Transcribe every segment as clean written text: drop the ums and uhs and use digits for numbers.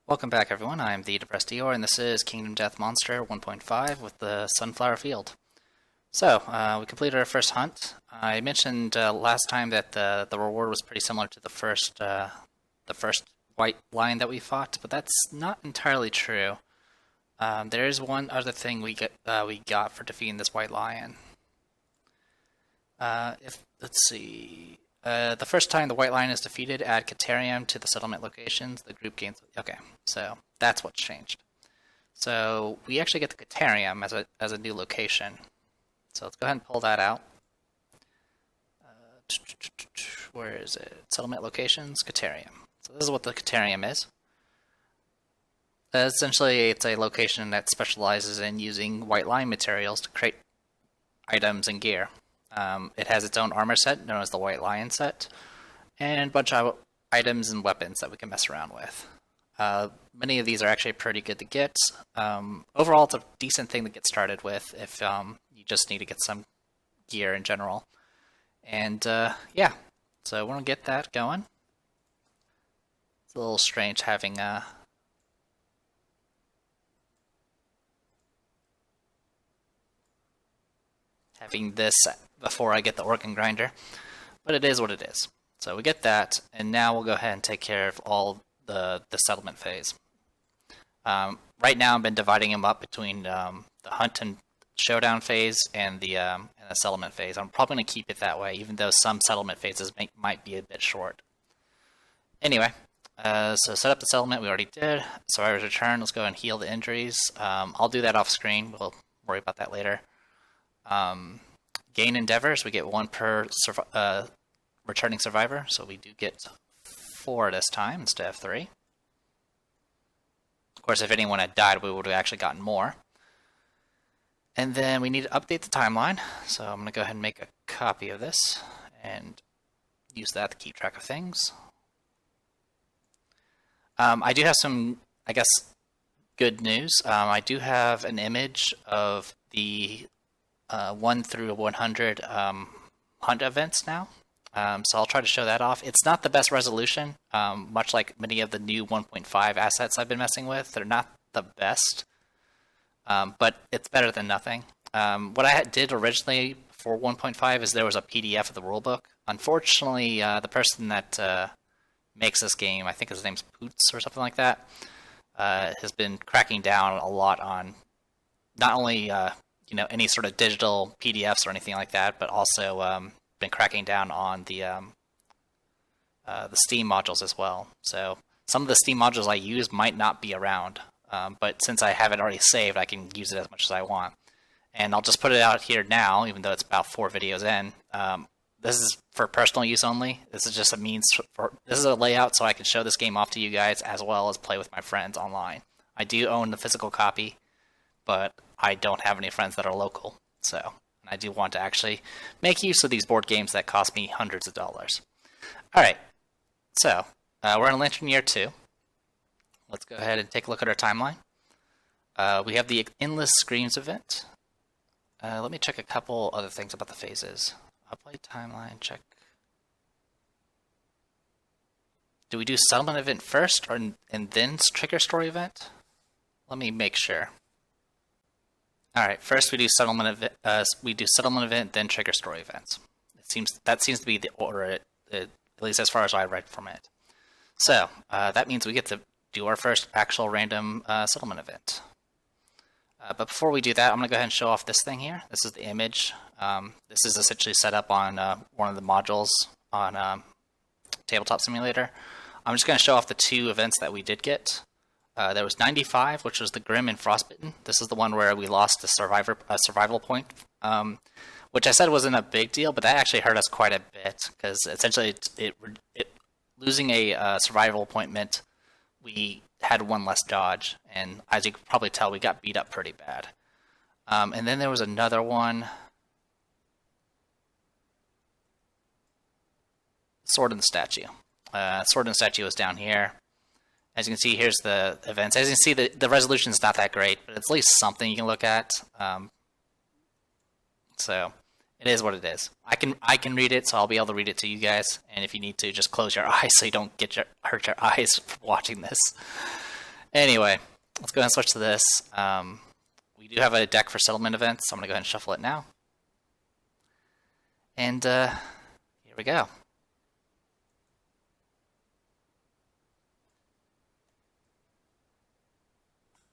Welcome back, everyone. I'm the Depressed Eeyore, and this is Kingdom Death Monster 1.5 with the Sunflower Field. So, we completed our first hunt. I mentioned last time that the reward was pretty similar to the first white lion that we fought, but that's not entirely true. There is one other thing we got for defeating this white lion. Let's see. The first time the white lion is defeated, add Caterium to the settlement locations. The group gains. Okay, so that's what's changed. So we actually get the Caterium as a new location. So let's go ahead and pull that out. Where is it? Settlement locations, Caterium. So this is what the Caterium is. Essentially, it's a location that specializes in using white lion materials to create items and gear. It has its own armor set, known as the White Lion set, and a bunch of items and weapons that we can mess around with. Many of these are actually pretty good to get. Overall, it's a decent thing to get started with if you just need to get some gear in general. And yeah, so we're going to get that going. It's a little strange having this before I get the organ grinder, but it is what it is. So we get that, and now we'll go ahead and take care of all the settlement phase. Right now I've been dividing them up between the hunt and showdown phase and the settlement phase. I'm probably going to keep it that way, even though some settlement phases might be a bit short. Anyway, so set up the settlement we already did. Survivor's Return, let's go and heal the injuries. I'll do that off screen, we'll worry about that later. Gain endeavors, we get 1 per returning survivor, so we do get 4 this time instead of 3. Of course, if anyone had died, we would have actually gotten more. And then we need to update the timeline, so I'm going to go ahead and make a copy of this and use that to keep track of things. I do have some, I guess, good news. I do have an image of the 1 through 100 hunt events now, so I'll try to show that off. It's not the best resolution, much like many of the new 1.5 assets I've been messing with. They're not the best, but it's better than nothing. What I did originally for 1.5 is there was a PDF of the rulebook. Unfortunately, the person that makes this game, I think his name's Poots or something like that, has been cracking down a lot on not only any sort of digital PDFs or anything like that, but also been cracking down on the Steam modules as well. So some of the Steam modules I use might not be around, but since I have it already saved, I can use it as much as I want. And I'll just put it out here now, even though it's about 4 videos in. This is for personal use only. This is just a means this is a layout so I can show this game off to you guys as well as play with my friends online. I do own the physical copy, but I don't have any friends that are local, so I do want to actually make use of these board games that cost me hundreds of dollars. Alright, so we're in Lantern Year 2. Let's go ahead and take a look at our timeline. We have the Endless Screams event. Let me check a couple other things about the phases. Upload timeline, check. Do we do settlement event first, and then trigger story event? Let me make sure. Alright, first we do settlement event, then trigger story events. That seems to be the order, at least as far as I read from it. So, that means we get to do our first actual random settlement event. But before we do that, I'm going to go ahead and show off this thing here. This is the image. This is essentially set up on one of the modules on Tabletop Simulator. I'm just going to show off the 2 events that we did get. There was 95, which was the Grim and Frostbitten. This is the one where we lost a survival point, which I said wasn't a big deal, but that actually hurt us quite a bit, because essentially losing a survival point meant we had 1 less dodge, and as you can probably tell, we got beat up pretty bad. And then there was another one, Sword and the Statue. Sword and the Statue is down here. As you can see, here's the events. As you can see, the resolution is not that great, but it's at least something you can look at. So it is what it is. I can read it, so I'll be able to read it to you guys. And if you need to, just close your eyes so you don't hurt your eyes watching this. Anyway, let's go ahead and switch to this. We do have a deck for settlement events, so I'm going to go ahead and shuffle it now. And here we go.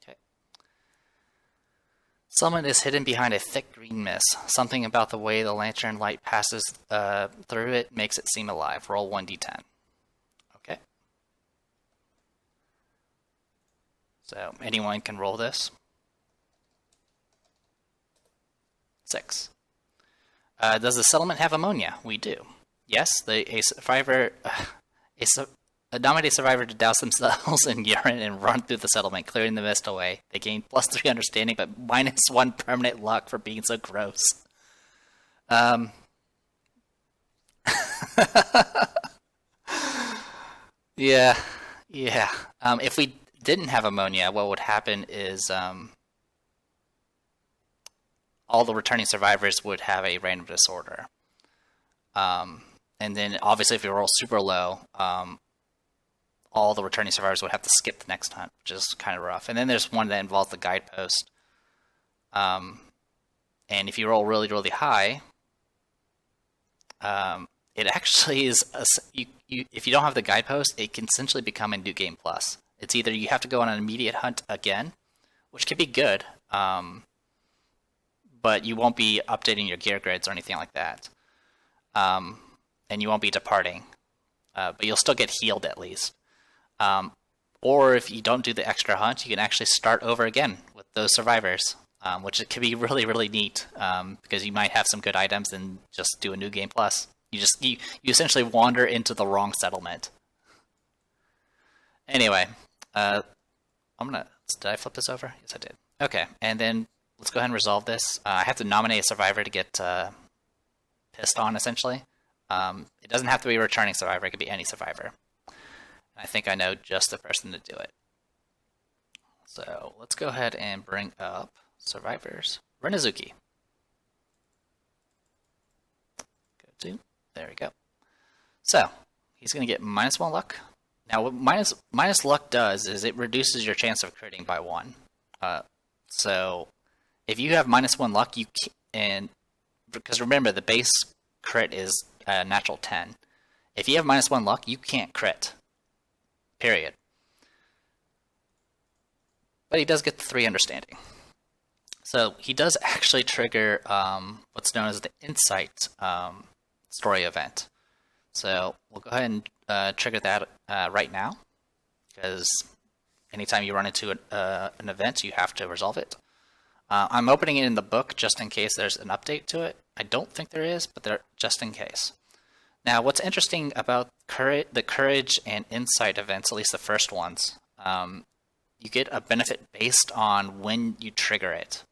Okay. Settlement is hidden behind a thick green mist. Something about the way the lantern light passes through it makes it seem alive. Roll 1d10. Okay. So anyone can roll this. 6. Does the settlement have ammonia? We do. Yes, a nominate a survivor to douse themselves in urine and run through the settlement, clearing the mist away. They gain +3 understanding, but -1 permanent luck for being so gross. Yeah. If we didn't have ammonia, what would happen is all the returning survivors would have a random disorder. And then, obviously, if you roll super low, all the returning survivors would have to skip the next hunt, which is kind of rough. And then there's one that involves the guidepost. And if you roll really, really high, it actually is... if you don't have the guidepost, it can essentially become a new game plus. It's either you have to go on an immediate hunt again, which can be good, but you won't be updating your gear grids or anything like that. And you won't be departing. But you'll still get healed at least. Or if you don't do the extra hunt, you can actually start over again with those survivors, which it can be really, really neat, because you might have some good items and just do a new game plus. You essentially wander into the wrong settlement. Anyway, did I flip this over? Yes, I did. Okay, and then let's go ahead and resolve this. I have to nominate a survivor to get pissed on, essentially. It doesn't have to be a returning survivor. It could be any survivor. I think I know just the person to do it. So let's go ahead and bring up survivors. RINNOSUKE. There we go. So he's going to get -1 luck. Now, what minus luck does is it reduces your chance of critting by 1. So if you have -1 luck, because remember the base crit is natural 10. If you have -1 luck, you can't crit. Period. But he does get the 3 understanding. So he does actually trigger what's known as the Insight story event. So we'll go ahead and trigger that right now, because anytime you run into an event, you have to resolve it. I'm opening it in the book just in case there's an update to it. I don't think there is, but just in case. Now, what's interesting about the Courage and Insight events, at least the first ones, you get a benefit based on when you trigger it.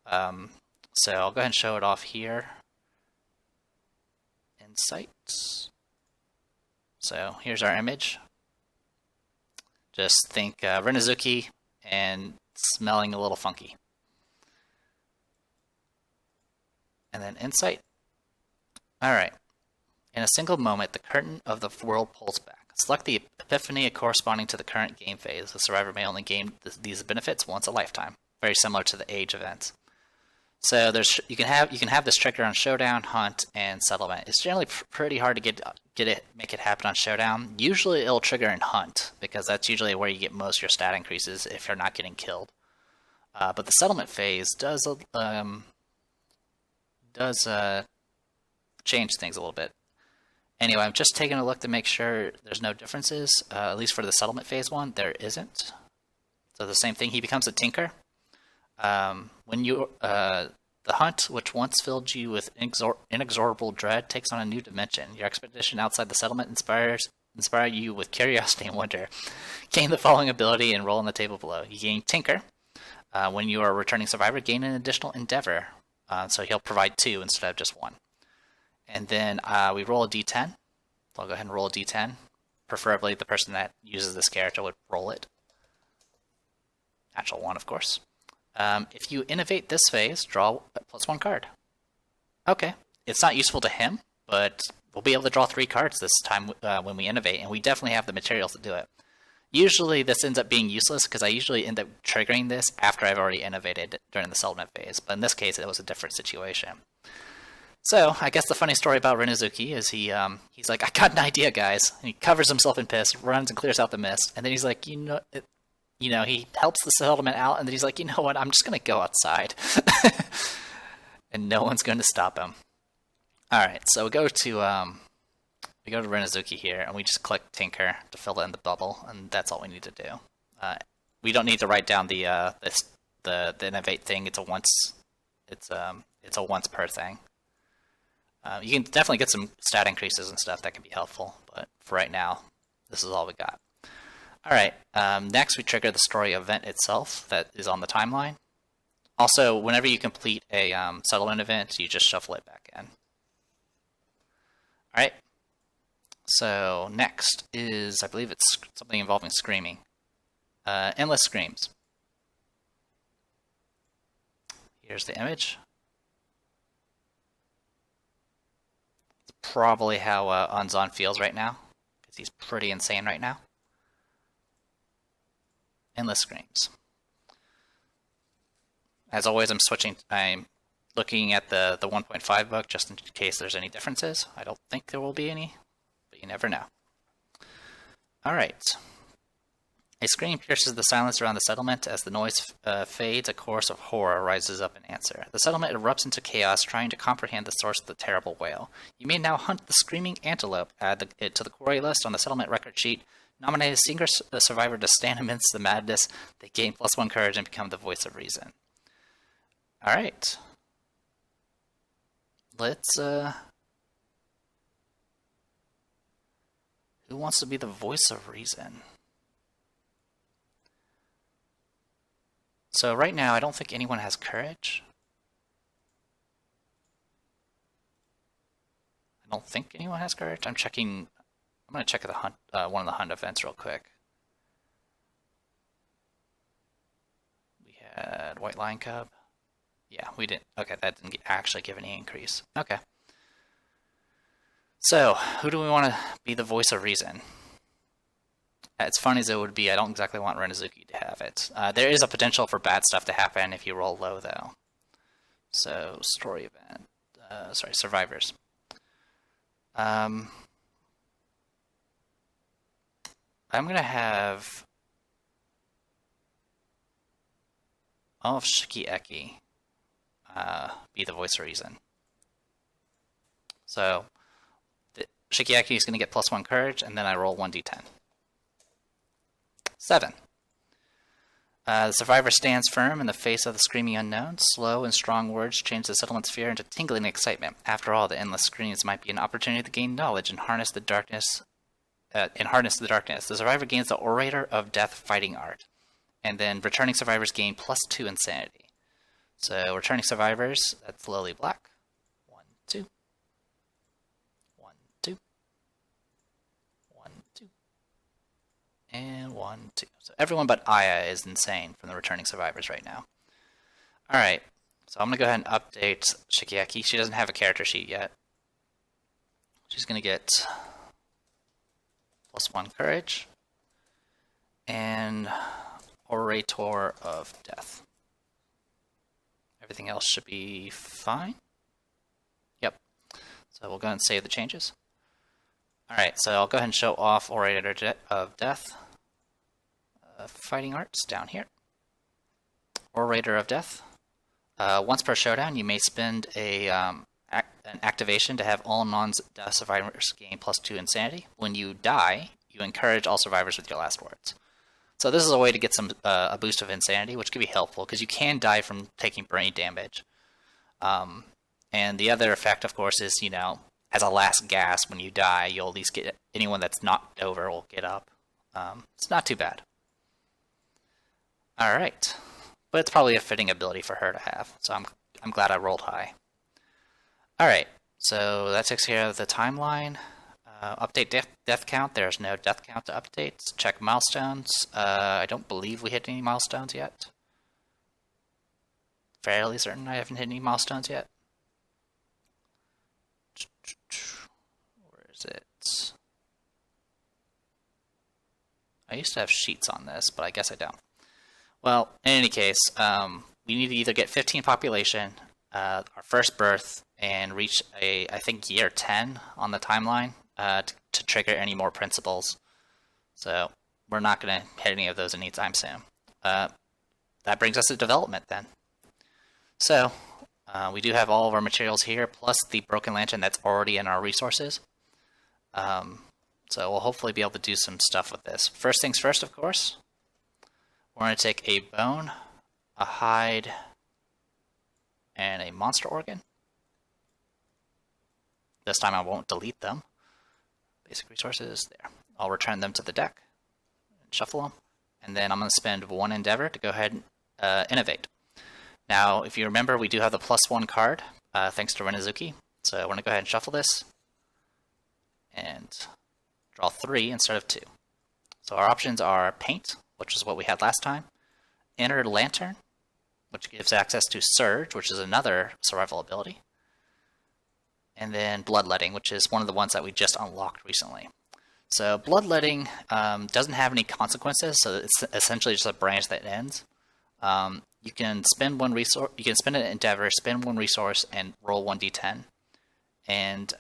So I'll go ahead and show it off here. Insights. So here's our image. Just think RINNOSUKE and smelling a little funky. And then Insight. Alright. In a single moment, the curtain of the world pulls back. Select the epiphany corresponding to the current game phase. The survivor may only gain these benefits once a lifetime. Very similar to the Age events. So you can have this trigger on Showdown, Hunt, and Settlement. It's generally pretty hard to make it happen on Showdown. Usually it'll trigger in Hunt, because that's usually where you get most of your stat increases if you're not getting killed. But the Settlement phase does change things a little bit. Anyway, I'm just taking a look to make sure there's no differences. At least for the Settlement phase one, there isn't. So the same thing, he becomes a Tinker. When you the Hunt, which once filled you with inexorable dread, takes on a new dimension. Your expedition outside the settlement inspire you with curiosity and wonder. Gain the following ability and roll on the table below. You gain Tinker. When you are a returning survivor, gain an additional endeavor. So he'll provide 2 instead of just 1. And then we roll a d10. I'll go ahead and roll a d10. Preferably the person that uses this character would roll it. Natural 1, of course. If you innovate this phase, draw +1 card. Okay. It's not useful to him, but we'll be able to draw 3 cards this time when we innovate, and we definitely have the materials to do it. Usually this ends up being useless because I usually end up triggering this after I've already innovated during the settlement phase, but in this case it was a different situation. So I guess the funny story about Rinosuke is he's like, I got an idea, guys, and he covers himself in piss, runs and clears out the mist, and then he's like, he helps the settlement out, and then he's like, you know what, I'm just gonna go outside, and no one's going to stop him. All right, so we go to Rinosuke here, and we just click Tinker to fill in the bubble, and that's all we need to do. We don't need to write down the innovate thing. It's a once per thing. You can definitely get some stat increases and stuff that can be helpful, but for right now, this is all we got. All right, next we trigger the story event itself that is on the timeline. Also, whenever you complete a settlement event, you just shuffle it back in. All right. So next is, I believe it's something involving screaming. Endless screams. Here's the image. It's probably how Unzon feels right now, because he's pretty insane right now. Endless screams. As always, I'm looking at the 1.5 book just in case there's any differences. I don't think there will be any, but you never know. All right. A scream pierces the silence around the settlement. As the noise fades, a chorus of horror rises up in answer. The settlement erupts into chaos, trying to comprehend the source of the terrible wail. You may now hunt the screaming antelope. Add it to the quarry list on the settlement record sheet. Nominate a single survivor to stand amidst the madness. They gain +1 courage and become the voice of reason. All right. Let's, who wants to be the voice of reason? So right now, I don't think anyone has courage. I don't think anyone has courage. I'm checking. I'm going to check the hunt, one of the hunt events real quick. We had White Lion Cub. Yeah, we didn't. Okay, that didn't actually give any increase. Okay. So, who do we want to be the voice of reason? As funny as it would be, I don't exactly want Rinosuke to have it. There is a potential for bad stuff to happen if you roll low, though. So, story event. Survivors. I'm going to have Shikieki be the voice of reason. So, Shikieki is going to get +1 courage, and then I roll 1d10. 7. The survivor stands firm in the face of the screaming unknown. Slow and strong words change the settlement's fear into tingling excitement. After all, the endless screams might be an opportunity to gain knowledge and harness the darkness. The survivor gains the Orator of Death fighting art, and then returning survivors gain +2 insanity. So returning survivors, that's Lily Black. 1, 2. 1, 2. 1, 2. And 1, 2. So everyone but Aya is insane from the returning survivors right now. Alright, so I'm going to go ahead and update Shikieki. She doesn't have a character sheet yet. She's going to get +1 courage and Orator of Death. Everything else should be fine. Yep. So we'll go ahead and save the changes. Alright, so I'll go ahead and show off Orator of Death. Fighting arts down here. Orator of Death. Once per showdown, you may spend an activation to have all non-death survivors gain +2 insanity. When you die, you encourage all survivors with your last words. So this is a way to get some a boost of insanity, which could be helpful, because you can die from taking brain damage. And the other effect, of course, is, as a last gasp, when you die, you'll at least get anyone that's knocked over will get up. It's not too bad. Alright. But it's probably a fitting ability for her to have, so I'm glad I rolled high. Alright, so that takes care of the timeline. Update death count. There's no death count to update. Check milestones. I don't believe we hit any milestones yet. Fairly certain I haven't hit any milestones yet. Where is it? I used to have sheets on this, but I guess I don't. Well, in any case, we need to either get 15 population, our first birth, and reach I think year 10 on the timeline to trigger any more principles. So we're not going to hit any of those anytime soon. That brings us to development then. So we do have all of our materials here, plus the broken lantern that's already in our resources. So we'll hopefully be able to do some stuff with this. First things first, of course, we're going to take a bone, a hide, and a monster organ. This time I won't delete them. Basic resources, there. I'll return them to the deck and shuffle them. And then I'm going to spend 1 endeavor to go ahead and innovate. Now, if you remember, we do have the +1 card, thanks to Rinnosuke. So we're going to go ahead and shuffle this and draw 3 instead of 2. So our options are Paint, which is what we had last time, Inner Lantern, which gives access to Surge, which is another survival ability, and then Bloodletting, which is one of the ones that we just unlocked recently. So Bloodletting doesn't have any consequences, so it's essentially just a branch that ends. You can spend 1 resource. You can spend an endeavor, spend 1 resource, and roll 1d10, and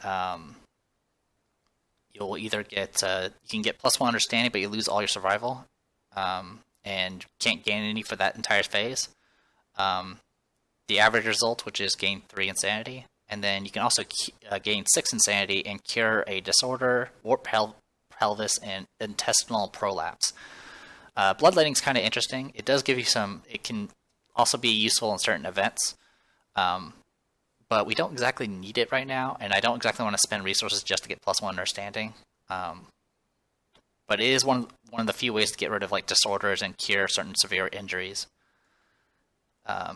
you'll either get you can get +1 understanding, but you lose all your survival, and can't gain any for that entire phase. The average result, which is gain 3 insanity, and then you can also gain 6 insanity and cure a disorder, warped pelvis, and intestinal prolapse. Bloodletting is kind of interesting. It does give you some. It can also be useful in certain events, but we don't exactly need it right now, and I don't exactly want to spend resources just to get +1 understanding. But it is one of the few ways to get rid of like disorders and cure certain severe injuries.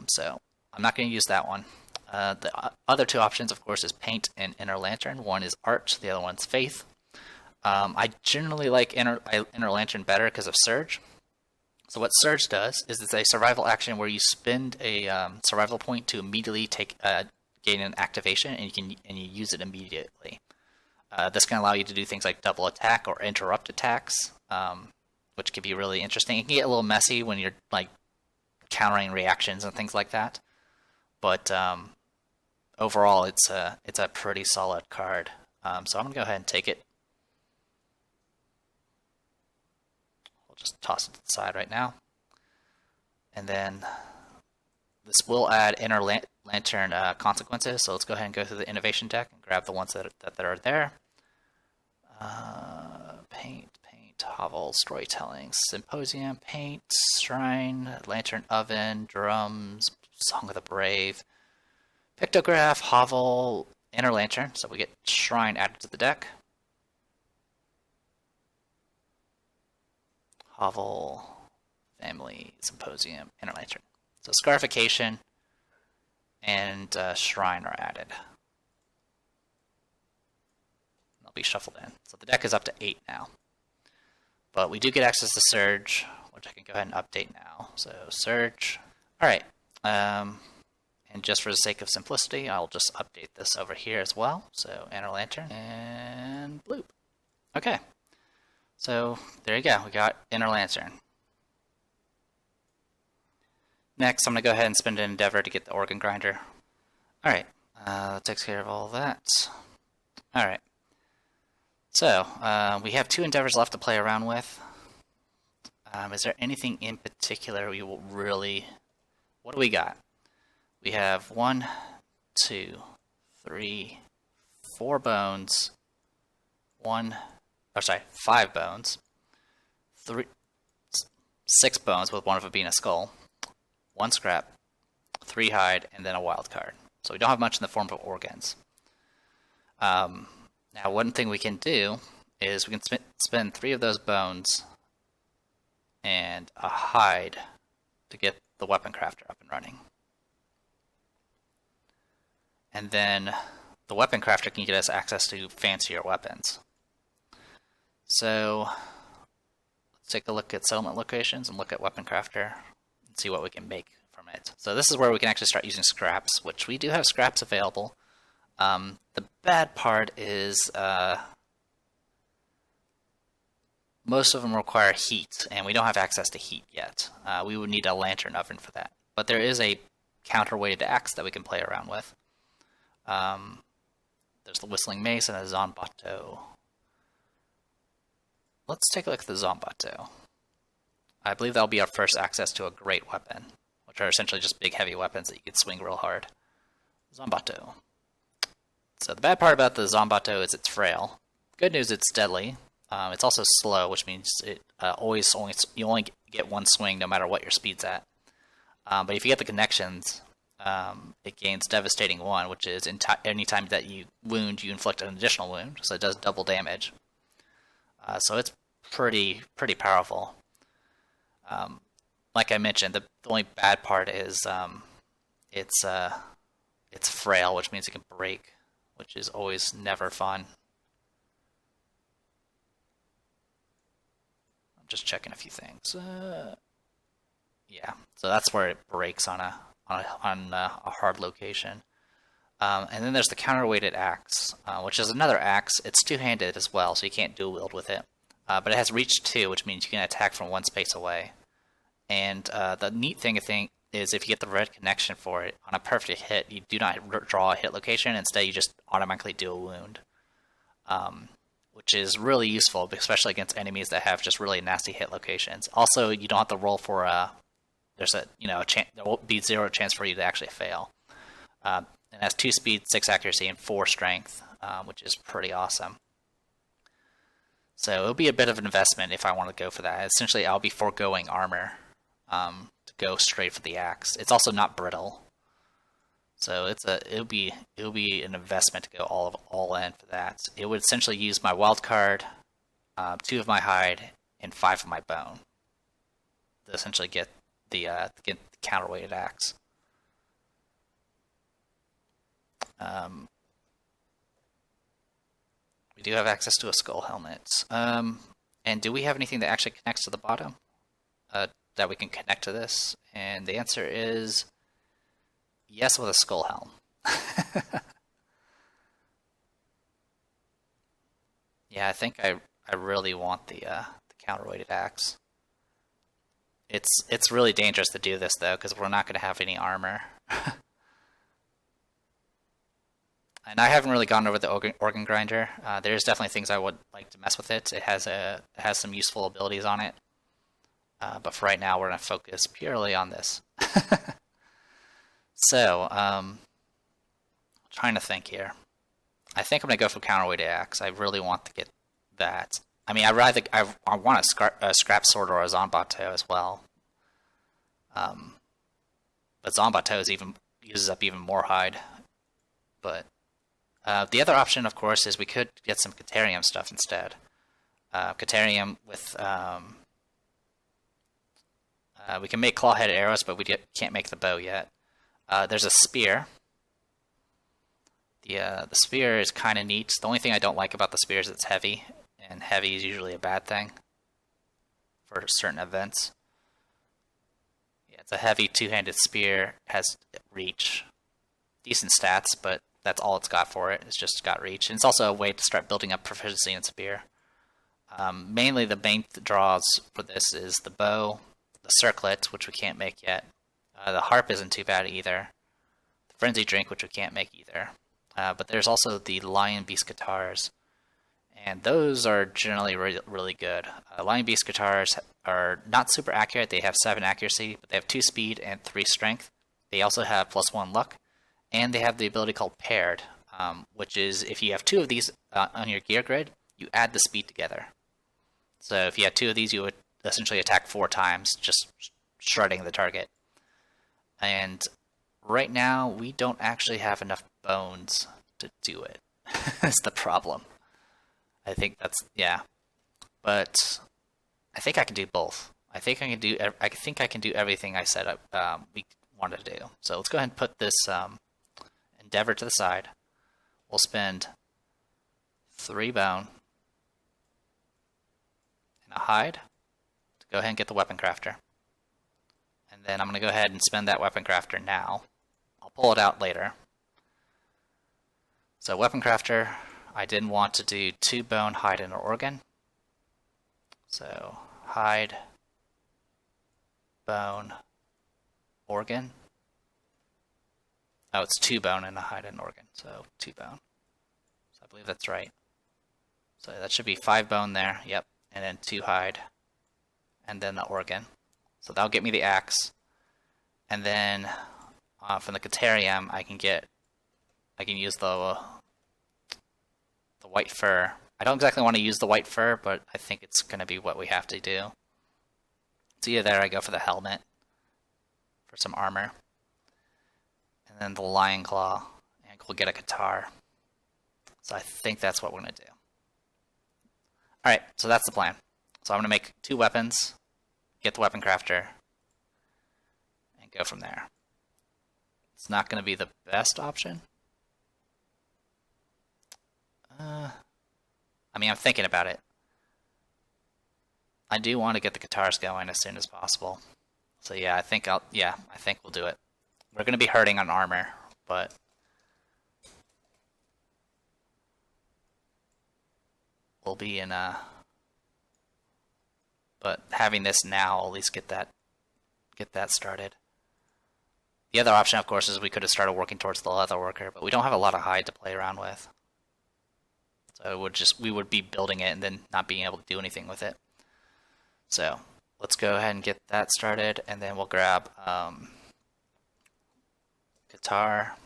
So I'm not going to use that one. The other 2 options, of course, is Paint and Inner Lantern. One is Art, the other one's Faith. I generally like Inner Lantern better because of Surge. So what Surge does is it's a survival action where you spend a survival point to immediately gain an activation, and you use it immediately. This can allow you to do things like double attack or interrupt attacks, which can be really interesting. It can get a little messy when you're like countering reactions and things like that, but overall it's a pretty solid card. So I'm gonna go ahead and take it. We'll just toss it to the side right now, and then this will add Inner Lantern consequences. So let's go ahead and go through the innovation deck and grab the ones that are there. Paint, Hovel, Storytelling, Symposium, Paint, Shrine, Lantern Oven, Drums, Song of the Brave, Pictograph, Hovel, Inner Lantern. So we get Shrine added to the deck. Hovel, Family, Symposium, Inner Lantern. So Scarification and Shrine are added. They'll be shuffled in. So the deck is up to 8 now. But we do get access to Surge, which I can go ahead and update now. So Surge. Alright. And just for the sake of simplicity, I'll just update this over here as well. So Inner Lantern and Bloop. Okay. So there you go. We got Inner Lantern. Next, I'm going to go ahead and spend an endeavor to get the organ grinder. Alright, that takes care of all that. Alright, so we have 2 endeavors left to play around with. Is there anything in particular we will really... What do we got? We have 1, 2, 3, 4 bones, 5 bones, 6 bones, with one of them being a skull, 1 scrap, 3 hide, and then a wild card. So we don't have much in the form of organs. Now, one thing we can do is we can spend 3 of those bones and a hide to get the weapon crafter up and running. And then the weapon crafter can get us access to fancier weapons. So let's take a look at settlement locations and look at weapon crafter and see what we can make from it. So this is where we can actually start using scraps, which we do have scraps available. The bad part is most of them require heat, and we don't have access to heat yet. We would need a lantern oven for that. But there is a counterweighted axe that we can play around with. There's the Whistling Mace and a Zanbato. Let's take a look at the Zanbato. I believe that'll be our first access to a great weapon, which are essentially just big heavy weapons that you can swing real hard. Zanbato. So the bad part about the Zanbato is it's frail. Good news, it's deadly. It's also slow, which means it you only get one swing no matter what your speed's at. But if you get the connections, it gains Devastating 1, which is any time that you wound, you inflict an additional wound, so it does double damage. So it's pretty powerful. Like I mentioned, the only bad part is it's frail, which means it can break, which is always never fun. I'm just checking a few things. Yeah, so that's where it breaks on a hard location. And then there's the Counterweighted Axe, which is another axe. It's two-handed as well, so you can't dual wield with it. But it has reach 2, which means you can attack from one space away. And the neat thing, I think, is if you get the red connection for it, on a perfect hit, you do not draw a hit location. Instead, you just automatically do a wound, which is really useful, especially against enemies that have just really nasty hit locations. Also, you don't have to roll for there's a there won't be 0 chance for you to actually fail. It has 2 speed, 6 accuracy, and 4 strength, which is pretty awesome. So it'll be a bit of an investment if I want to go for that. Essentially, I'll be foregoing armor to go straight for the axe. It's also not brittle, so it'll be an investment to go all in for that. It would essentially use my wild card, 2 of my hide, and 5 of my bone to essentially get the counterweighted axe. We do have access to a skull helmet. And do we have anything that actually connects to the bottom that we can connect to this? And the answer is yes, with a skull helm. Yeah, I think I really want the counterweighted axe. It's really dangerous to do this though, because we're not going to have any armor. And I haven't really gone over the organ grinder. There's definitely things I would like to mess with it. It has some useful abilities on it. But for right now, we're going to focus purely on this. So, trying to think here. I think I'm going to go for counterweighted axe. I really want to get that. I mean, I want a scrap sword or a Zanbato as well. But Zanbato uses up even more hide. But the other option, of course, is we could get some Caterium stuff instead. Caterium with... we can make claw-headed arrows, but we can't make the bow yet. There's a spear. The spear is kind of neat. The only thing I don't like about the spear is it's heavy, and heavy is usually a bad thing for certain events. Yeah, it's a heavy two-handed spear, has reach. Decent stats, but that's all it's got for it. It's just got reach. And it's also a way to start building up proficiency in spear. Mainly the main draws for this is the bow, the circlet, which we can't make yet. The harp isn't too bad either. The frenzy drink, which we can't make either. But there's also the lion beast guitars, and those are generally really good. Lion beast guitars are not super accurate. They have 7 accuracy, but they have 2 speed and 3 strength. They also have +1 luck, and they have the ability called paired, which is if you have 2 of these on your gear grid, you add the speed together. So if you had 2 of these, you would essentially attack 4 times, just shredding the target. And right now, we don't actually have enough bones to do it. That's the problem. I think that's, yeah. But I think I can do both. I think I can do everything I said we wanted to do. So let's go ahead and put this endeavor to the side. We'll spend 3 bone and a hide to go ahead and get the weapon crafter. And then I'm going to go ahead and spend that weapon crafter now. I'll pull it out later. So weapon crafter, I didn't want to do 2 bone, hide, and an organ. So hide, bone, organ. Oh, it's 2 bone and a hide and organ, so 2 bone. So I believe that's right. So that should be 5 bone there, yep, and then 2 hide, and then the organ. So that'll get me the axe. And then from the Caterium, I can use the white fur. I don't exactly want to use the white fur, but I think it's going to be what we have to do. So yeah, there I go for the helmet, for some armor. And then the lion claw, and we'll get a guitar. So I think that's what we're going to do. Alright, so that's the plan. So I'm going to make 2 weapons, get the weapon crafter, and go from there. It's not going to be the best option. I mean, I'm thinking about it. I do want to get the guitars going as soon as possible. So yeah, I think we'll do it. We're going to be hurting on armor, but we'll be in a... But having this now, I'll at least get that started. The other option, of course, is we could have started working towards the leather worker, but we don't have a lot of hide to play around with. So we would be building it and then not being able to do anything with it. So let's go ahead and get that started, and then we'll grab guitar.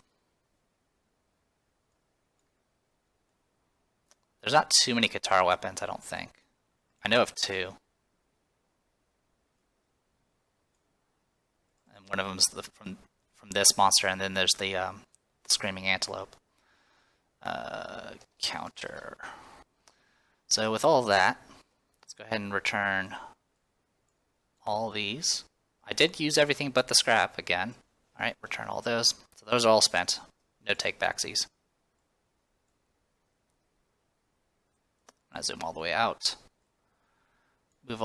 There's not too many guitar weapons, I don't think. I know of 2. And one of them is from this monster, and then there's the screaming antelope. Counter. So with all of that, let's go ahead and return all these. I did use everything but the scrap again. Alright, return all those. So those are all spent. No take backsies. I zoom all the way out. Move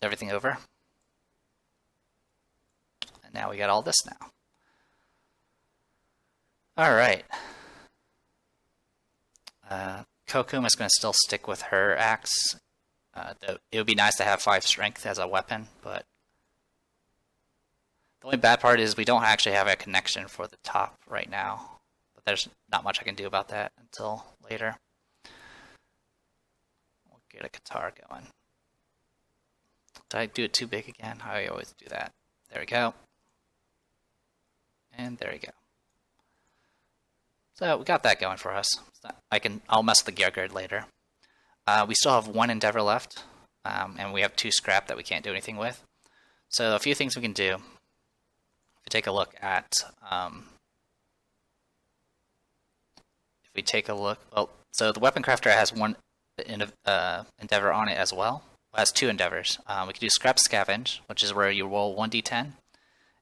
everything over. And now we got all this now. Alright. Kokum is going to still stick with her axe. It would be nice to have 5 strength as a weapon, but the only bad part is we don't actually have a connection for the top right now. But there's not much I can do about that until later. We'll get a guitar going. Did I do it too big again? I always do that. There we go. And there we go. So we got that going for us. I'll mess with the gear grid later. We still have 1 endeavor left, and we have 2 scrap that we can't do anything with. So a few things we can do. If we take a look at, so the weapon crafter has 1 endeavor on it as well. It has 2 endeavors. We can do scrap scavenge, which is where you roll 1d10,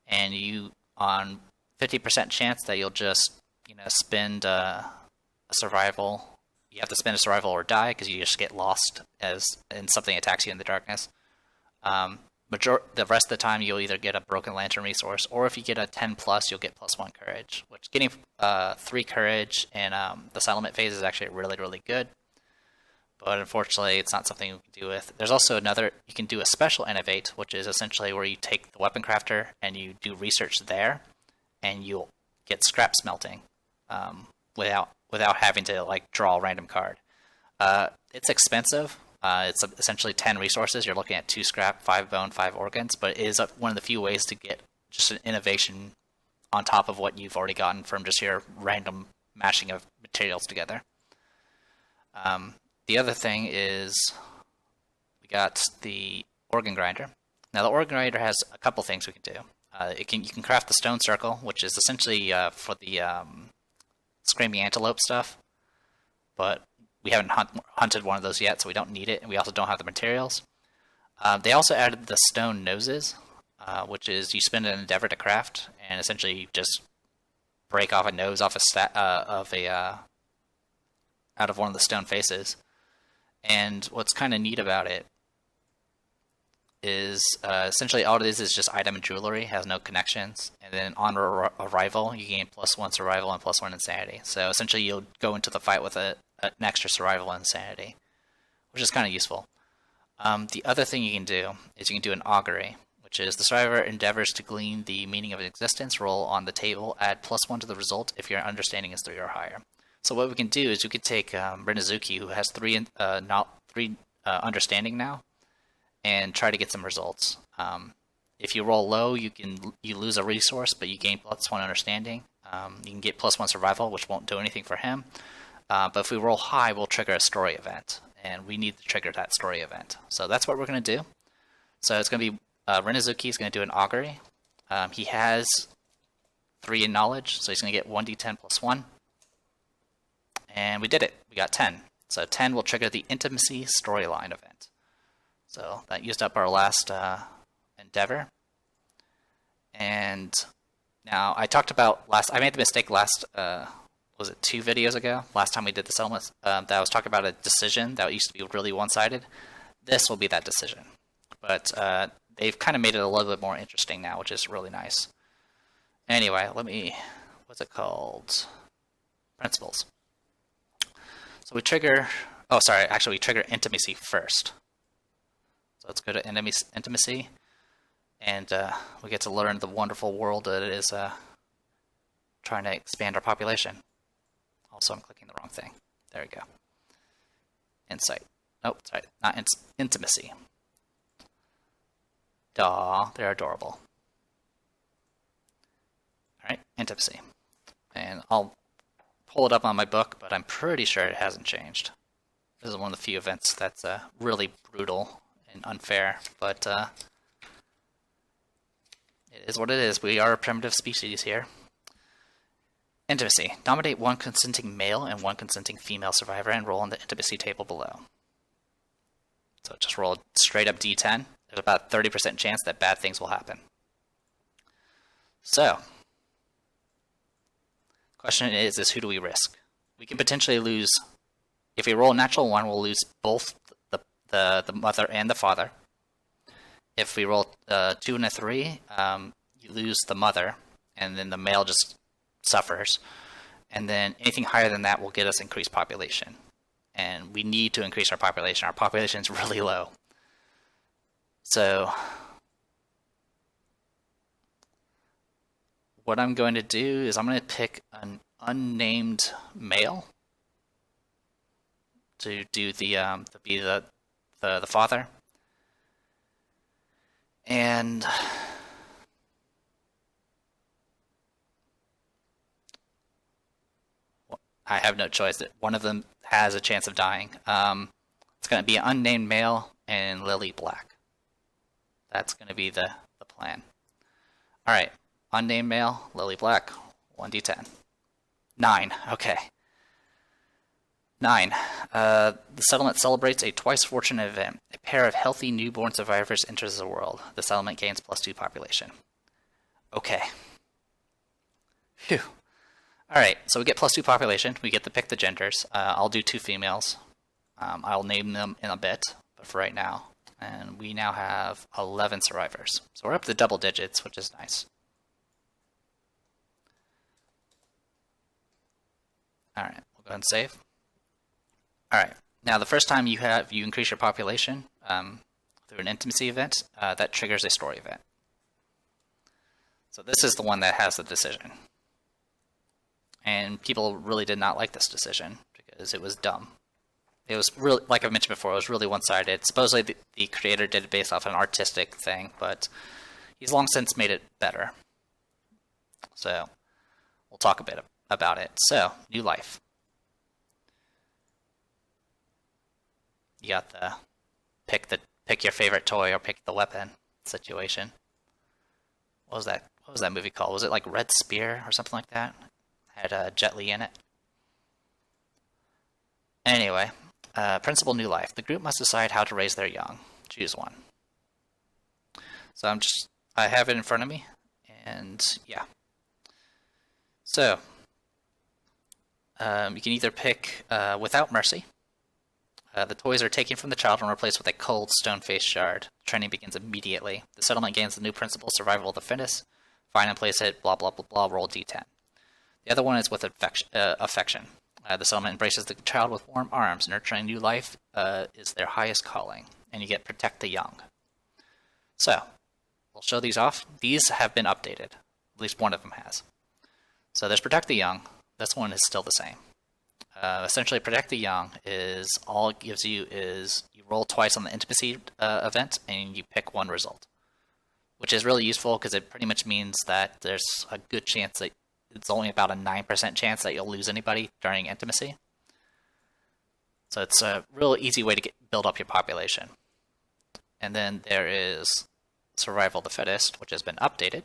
and you on 50% chance that you'll just spend a survival. You have to spend a survival or die because you just get lost and something attacks you in the darkness. The rest of the time you'll either get a broken lantern resource, or if you get a 10+, you'll get +1 courage. Which getting 3 courage in the settlement phase is actually really, really good. But unfortunately, it's not something we can do with. There's also you can do a special innovate, which is essentially where you take the weapon crafter and you do research there, and you'll get scrap smelting without having to draw a random card. It's expensive. It's essentially 10 resources. You're looking at 2 scrap, 5 bone, 5 organs, but it is one of the few ways to get just an innovation on top of what you've already gotten from just your random mashing of materials together. The other thing is we got the organ grinder. Now the organ grinder has a couple things we can do. You can craft the stone circle, which is essentially for the screaming antelope stuff, but we haven't hunted one of those yet, so we don't need it, and we also don't have the materials. They also added the stone noses, which is you spend an endeavor to craft, and essentially you just break off a nose off out of one of the stone faces. And what's kind of neat about it is essentially all it is just item and jewelry, has no connections, and then on arrival you gain +1 survival and +1 insanity. So essentially you'll go into the fight with an extra survival and insanity, which is kind of useful. The other thing you can do is you can do an augury, which is the survivor endeavors to glean the meaning of existence, roll on the table, add +1 to the result if your understanding is 3 or higher. So what we can do is we could take RINNOSUKE, who has 3 understanding now, and try to get some results. If you roll low, you lose a resource, but you gain +1 understanding. You can get +1 survival, which won't do anything for him. But if we roll high, we'll trigger a story event, and we need to trigger that story event. So that's what we're going to do. So it's going to be RINNOSUKE is going to do an augury. He has 3 in knowledge, so he's going to get 1d10 +1. And we did it. We got 10. So 10 will trigger the intimacy storyline event. So that used up our last endeavor. And now I talked about I made the mistake last, was it 2 videos ago? Last time we did the settlements, that I was talking about a decision that used to be really one-sided. This will be that decision. But they've kind of made it a little bit more interesting now, which is really nice. Anyway, what's it called? Principles. So we trigger, we trigger intimacy first. So let's go to intimacy, and we get to learn the wonderful world that it is trying to expand our population. Also, I'm clicking the wrong thing. There we go. Insight. Nope, sorry, not intimacy. Aw, they're adorable. Alright, intimacy. And I'll pull it up on my book, but I'm pretty sure it hasn't changed. This is one of the few events that's really brutal and unfair, but it is what it is. We are a primitive species here. Intimacy. Nominate 1 consenting male and 1 consenting female survivor and roll on the intimacy table below. So just roll a straight up d10. There's about a 30% chance that bad things will happen. So, question is who do we risk? We can potentially lose, if we roll a natural 1, we'll lose both the mother and the father. If we roll 2 and a 3, you lose the mother, and then the male just suffers. And then anything higher than that will get us increased population. And we need to increase our population. Our population is really low. So what I'm going to do is I'm going to pick an unnamed male to do to be the father. And I have no choice. That one of them has a chance of dying. It's going to be an unnamed male and Lily Black. That's going to be the plan. All right, unnamed male, Lily Black, 1d10. 9, okay. 9. The settlement celebrates a twice fortunate event. A pair of healthy newborn survivors enters the world. The settlement gains +2 population. Okay. Phew. Alright, so we get +2 population. We get to pick the genders. I'll do 2 females. I'll name them in a bit, but for right now. And we now have 11 survivors. So we're up to double digits, which is nice. Alright, we'll go ahead and save. Alright, now the first time you increase your population through an intimacy event, that triggers a story event. So this is the one that has the decision. And people really did not like this decision because it was dumb. It was really, like I mentioned before, it was really one-sided. Supposedly the creator did it based off an artistic thing, but he's long since made it better. So we'll talk a bit about it. So, new life. You got the pick your favorite toy or pick the weapon situation. What was that movie called? Was it like Red Spear or something like that? Had Jet Li in it. Anyway, principal new life. The group must decide how to raise their young. Choose one. So I have it in front of me, and yeah. So you can either pick without mercy. The toys are taken from the child and replaced with a cold stone-faced shard. Training begins immediately. The settlement gains the new principle, survival of the fittest. Find and place it, blah, blah, blah, blah, roll d10. The other one is with affection. The settlement embraces the child with warm arms. Nurturing new life is their highest calling. and you get Protect the Young. So, we'll show these off. These have been updated. At least one of them has. So there's Protect the Young. This one is still the same. Essentially, Protect the Young is all it gives you is you roll twice on the Intimacy event and you pick one result, which is really useful because it pretty much means that there's a good chance that it's only about a 9% chance that you'll lose anybody during Intimacy. So it's a real easy way to build up your population. And then there is Survival of the Fittest, which has been updated.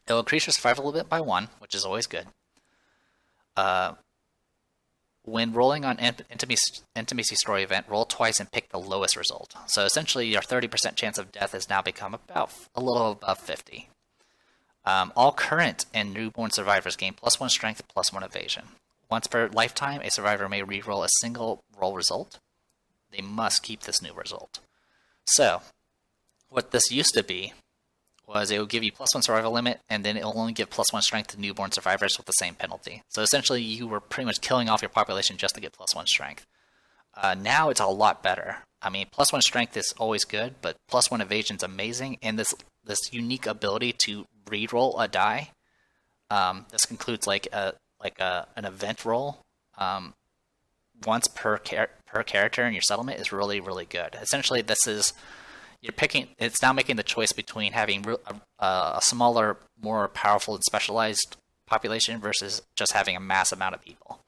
It'll increase your survival a bit by 1, which is always good. When rolling on Intimacy Story event, roll twice and pick the lowest result. So essentially, your 30% chance of death has now become about a little above 50. All current and newborn survivors gain +1 strength, +1 evasion. Once per lifetime, a survivor may re-roll a single roll result. They must keep this new result. So, what this used to be was it would give you +1 survival limit, and then it will only give +1 strength to newborn survivors with the same penalty. So essentially, you were pretty much killing off your population just to get +1 strength. Now it's a lot better. I mean, +1 strength is always good, but +1 evasion is amazing, and this unique ability to re-roll a die. This includes like an event roll once per character in your settlement is really, really good. Essentially, this is it's now making the choice between having a smaller, more powerful and specialized population versus just having a mass amount of people.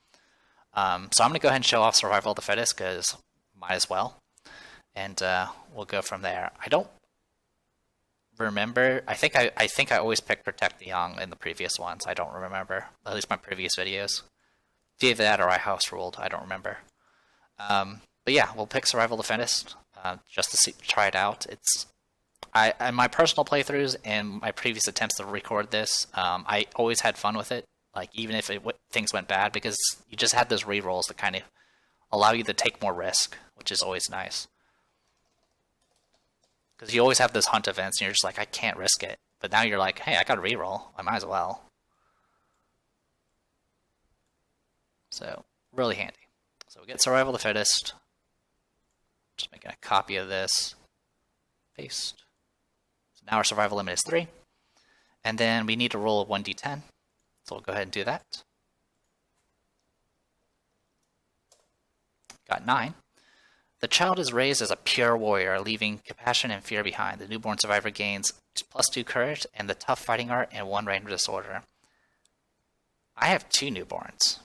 So I'm going to go ahead and show off Survival of the Fittest because might as well, and we'll go from there. I don't remember. I think I always picked Protect the Young in the previous ones. I don't remember, at least my previous videos. Either that or I house ruled. I don't remember. But yeah, we'll pick Survival of the Fittest just to try it out. In my personal playthroughs and my previous attempts to record this, I always had fun with it. Like even if things went bad, because you just had those rerolls that kind of allow you to take more risk, which is always nice. Because you always have those hunt events, and you're just like, I can't risk it. But now you're like, hey, I got a reroll. I might as well. So, really handy. So we get Survival of the Fittest. Just making a copy of this. Paste. So now our survival limit is 3. And then we need to roll a 1d10. So we'll go ahead and do that. Got 9. The child is raised as a pure warrior, leaving compassion and fear behind. The newborn survivor gains +2 courage and the tough fighting art and 1 random disorder. I have 2 newborns.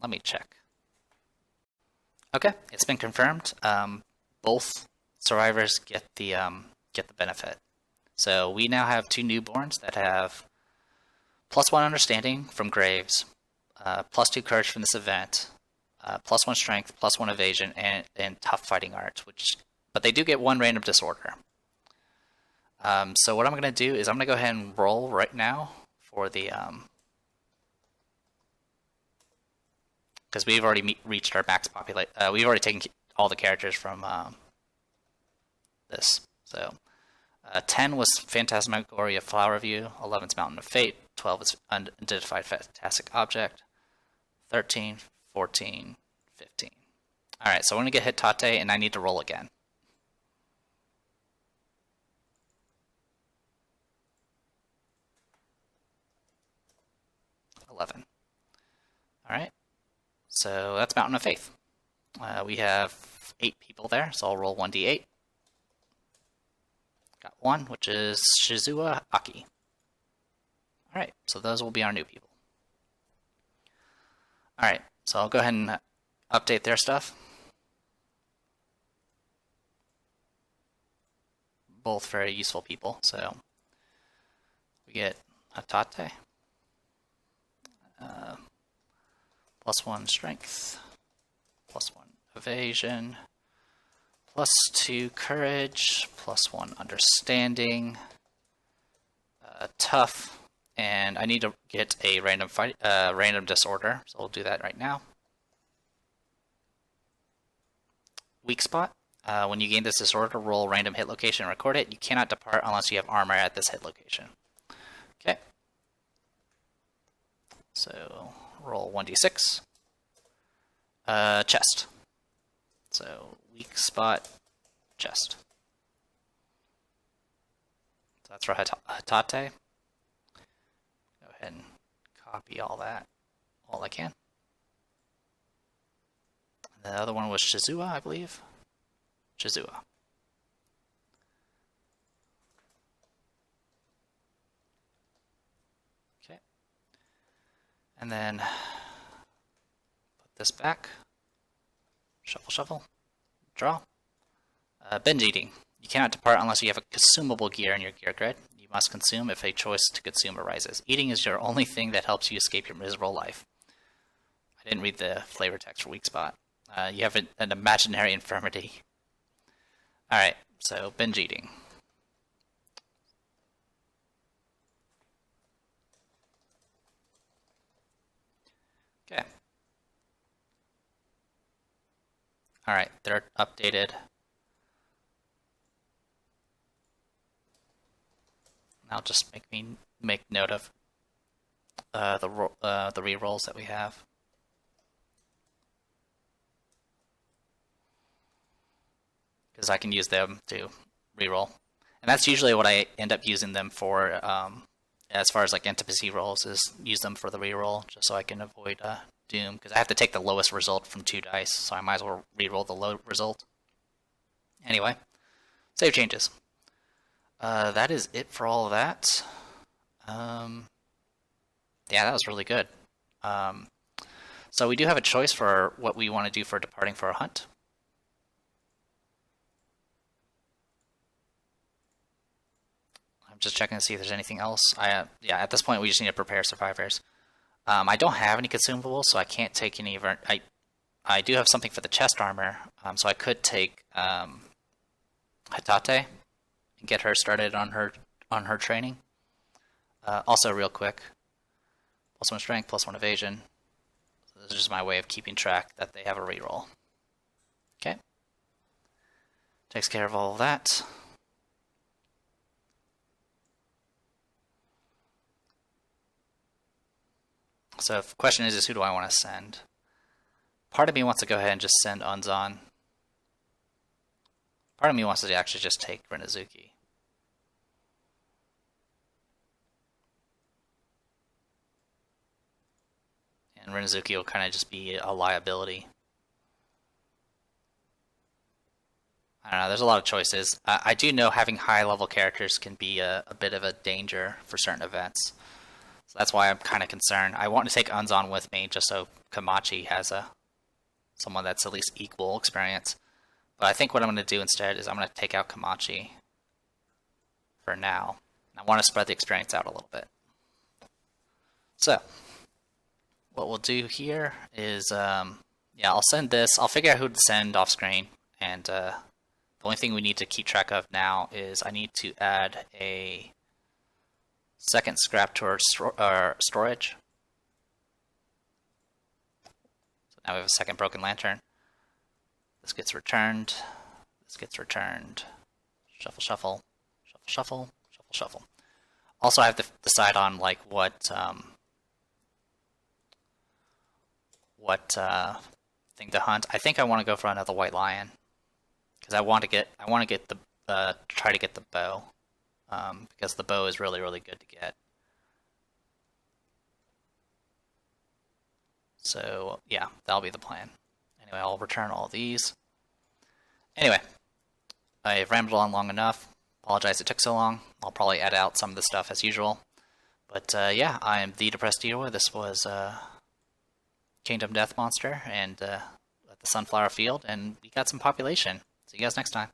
Let me check. Okay, it's been confirmed. Both survivors get the benefit. So we now have 2 newborns that have +1 understanding from Graves, +2 courage from this event, +1 strength, +1 evasion, and tough fighting art. But they do get 1 random disorder. So what I'm going to do is I'm going to go ahead and roll right now for the because we've already reached our max population. We've already taken all the characters from this. So 10 was Phantasmagoria Flower View, 11 is Mountain of Fate, 12 is Unidentified Fantastic Object, 13, 14, 15. Alright, so I'm going to get hit Tate, and I need to roll again. Alright, so that's Mountain of Faith. We have 8 people there, so I'll roll 1d8. Got 1, which is Shizua Aki. Alright, so those will be our new people. Alright, so I'll go ahead and update their stuff. Both very useful people, so we get Hatate. +1 strength, +1 evasion, +2 courage, +1 understanding, tough, and I need to get a random disorder, so we'll do that right now. Weak spot. When you gain this disorder, roll random hit location and record it. You cannot depart unless you have armor at this hit location. Okay. So roll 1d6. Chest. So weak spot chest. So that's for Hatate. Go ahead and copy all that, all I can. And the other one was Shizua, I believe. Shizua. Okay. And then put this back. Shuffle, shuffle. Draw. Binge eating. You cannot depart unless you have a consumable gear in your gear grid. You must consume if a choice to consume arises. Eating is your only thing that helps you escape your miserable life. I didn't read the flavor text for weak spot. You have an imaginary infirmity. Alright, so binge eating. Okay. Alright, they're updated. Now just make note of the rerolls that we have. Because I can use them to reroll. And that's usually what I end up using them for, as far as like intimacy rolls, is use them for the reroll, just so I can avoid doom. Because I have to take the lowest result from 2 dice, so I might as well reroll the low result. Anyway, save changes. That is it for all of that. Yeah, that was really good. So we do have a choice for what we want to do for departing for a hunt. I'm just checking to see if there's anything else. Yeah, at this point we just need to prepare survivors. I don't have any consumables, so I can't take any of our... I do have something for the chest armor, so I could take Hatate and get her started on her training. Also, real quick, +1 strength, +1 evasion. So this is just my way of keeping track that they have a reroll. Okay. Takes care of all of that. So the question is who do I want to send? Part of me wants to go ahead and just send Unzon. Part of me wants to actually just take Rinosuke. And Rinosuke will kind of just be a liability. I don't know, there's a lot of choices. I do know having high-level characters can be a bit of a danger for certain events. So that's why I'm kind of concerned. I want to take Unzon with me just so Kamachi has someone that's at least equal experience. But I think what I'm going to do instead is I'm going to take out Kamachi for now. I want to spread the experience out a little bit. So, what we'll do here is, yeah, I'll send this. I'll figure out who to send off screen. And the only thing we need to keep track of now is I need to add a second scrap to our storage. So now we have a second broken lantern. This gets returned. This gets returned. Shuffle, shuffle, shuffle, shuffle, shuffle, shuffle. Also, I have to decide on like what thing to hunt. I think I want to go for another white lion because I want to get the try to get the bow. Because the bow is really, really good to get. So, yeah, that'll be the plan. Anyway, I'll return all these. Anyway, I've rambled on long enough. Apologize it took so long. I'll probably edit out some of the stuff as usual. But, yeah, I am the Depressed Eeyore. This was Kingdom Death Monster and at the Sunflower Field, and we got some population. See you guys next time.